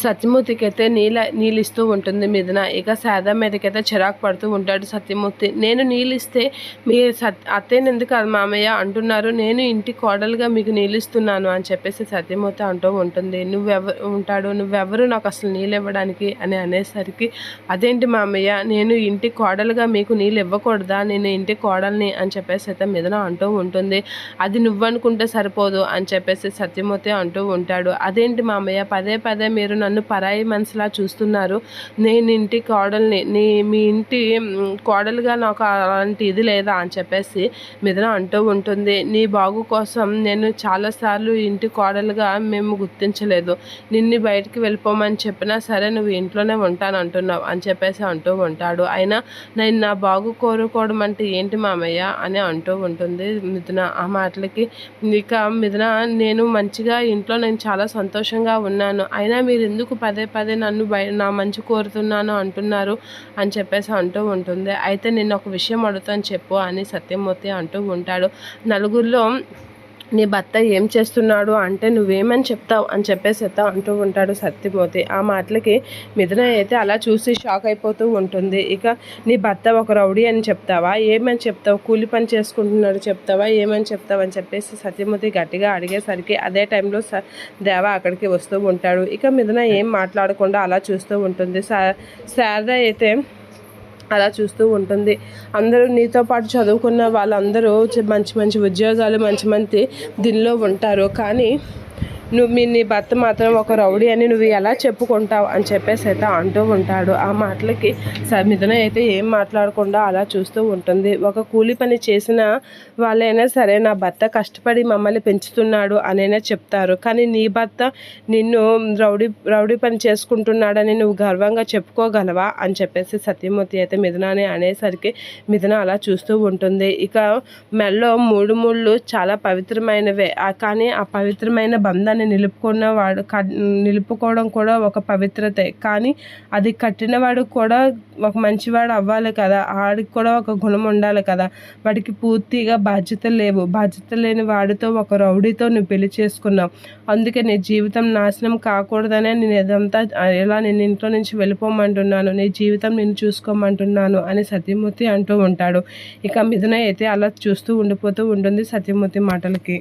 సత్యమూర్తికి అయితే నీళ్ళు ఇస్తూ ఉంటుంది మిథున. ఇక శారద మీదకైతే చిరాకు పడుతూ ఉంటాడు సత్యమూర్తి. నేను నీళ్ళు ఇస్తే మీ అత్తయ్యని ఎందుకు మామయ్య అంటున్నారు, నేను ఇంటి కోడలుగా మీకు నీళ్ళు ఇస్తున్నాను అని చెప్పేసి సత్యమూర్తి అంటూ ఉంటుంది. నువ్వెవరు నాకు అసలు నీళ్ళు ఇవ్వడానికి అని అనేసరికి, అదేంటి మామయ్య, నేను ఇంటి కోడలుగా మీకు నీళ్ళు ఇవ్వకూడదా, నేను ఇంటి కోడల్ని అని చెప్పేసి అయితే మిథున అంటూ ఉంటుంది. అది నువ్వనుకుంటే సరిపోదు అని చెప్పేసి సత్యమూర్తి అంటూ ఉంటాడు. అదేంటి మామయ్య, పదే పదే మీరు నన్ను పరాయి మనిషిలా చూస్తున్నారు, నేను ఇంటి కోడల్ని, మీ ఇంటి కోడలుగా నాకు అలాంటి ఇది లేదా అని చెప్పేసి మిథున అంటూ ఉంటుంది. నీ బాగు కోసం నేను చాలాసార్లు ఇంటి కోడలుగా మేము గుర్తించలేదు, నిన్ను బయటికి వెళ్ళిపోమని చెప్పినా సరే నువ్వు ఇంట్లోనే ఉంటానంటున్నావు అని చెప్పేసి అంటూ ఉంటాడు. అయినా నేను నా బాగు కోరుకోవడం అంటే ఏంటి మామయ్య అని అంటూ ఉంటుంది మిథున. ఆ మాటలకి ఇక మిథున, నేను మంచిగా ఇంట్లో నేను చాలా సంతోషంగా ఉన్నాను, అయినా మీరు ఎందుకు పదే పదే నన్ను నా మంచి కోరుతున్నాను అంటున్నారు అని చెప్పేసి అంటూ ఉంటుంది. అయితే నేను ఒక విషయం అడుగుతాను చెప్పు అని సత్యమూర్తి అంటూ ఉంటాడు. నలుగురిలో నీ భర్త ఏం చేస్తున్నాడు అంటే నువ్వేమని చెప్తావు అని చెప్పేసి అంటూ ఉంటాడు సత్యమూర్తి. ఆ మాటలకి మిథున అయితే అలా చూసి షాక్ అయిపోతూ ఉంటుంది. ఇక నీ భర్త ఒక రౌడీ అని చెప్తావా, ఏమని చెప్తావు, కూలి పని చేసుకుంటున్నాడు చెప్తావా, ఏమని చెప్తావు అని చెప్పేసి సత్యమూర్తి గట్టిగా అడిగేసరికి అదే టైంలో దేవ అక్కడికి వస్తూ ఉంటాడు. ఇక మిథున ఏం మాట్లాడకుండా అలా చూస్తూ ఉంటుంది. శారద అయితే అలా చూస్తూ ఉంటుంది. అందరూ నీతో పాటు చదువుకున్న వాళ్ళందరూ మంచి మంచి ఉద్యోగాలు మంచి మంచి దీనిలో ఉంటారు, కానీ నీ భర్త మాత్రం ఒక రౌడీ అని నువ్వు ఎలా చెప్పుకుంటావు అని చెప్పేసి అయితే అంటూ ఉంటాడు. ఆ మాటలకి మిథున అయితే ఏం మాట్లాడకుండా అలా చూస్తూ ఉంటుంది. ఒక కూలి పని చేసిన వాళ్ళైనా సరే నా భర్త కష్టపడి మమ్మల్ని పెంచుతున్నాడు అనైనా చెప్తారు, కానీ నీ భర్త నిన్ను రౌడీ పని చేసుకుంటున్నాడని నువ్వు గర్వంగా చెప్పుకోగలవా అని చెప్పేసి సత్యమూర్తి అయితే మిథునని అనేసరికి మిథున అలా చూస్తూ ఉంటుంది. ఇక మెల్లో 3 ముళ్ళు చాలా పవిత్రమైనవే, కానీ ఆ పవిత్రమైన బంధాన్ని నిలుపుకోవడం కూడా ఒక పవిత్రతే, కానీ అది కట్టినవాడు కూడా ఒక మంచివాడు అవ్వాలి కదా, ఆడికి కూడా ఒక గుణం ఉండాలి కదా, వాడికి పూర్తిగా బాధ్యతలు లేవు, బాధ్యత లేని వాడితో ఒక రౌడీతో నువ్వు పెళ్లి చేసుకున్నావు, అందుకే నీ జీవితం నాశనం కాకూడదనే నేను ఇదంతా ఇలా నేను ఇంట్లో నుంచి వెళ్ళిపోమంటున్నాను, నీ జీవితం నేను చూసుకోమంటున్నాను అని సత్యమూర్తి అంటూ ఉంటాడు. ఇక మిథున అయితే అలా చూస్తూ ఉండిపోతూ ఉంటుంది సత్యమూర్తి మాటలకి.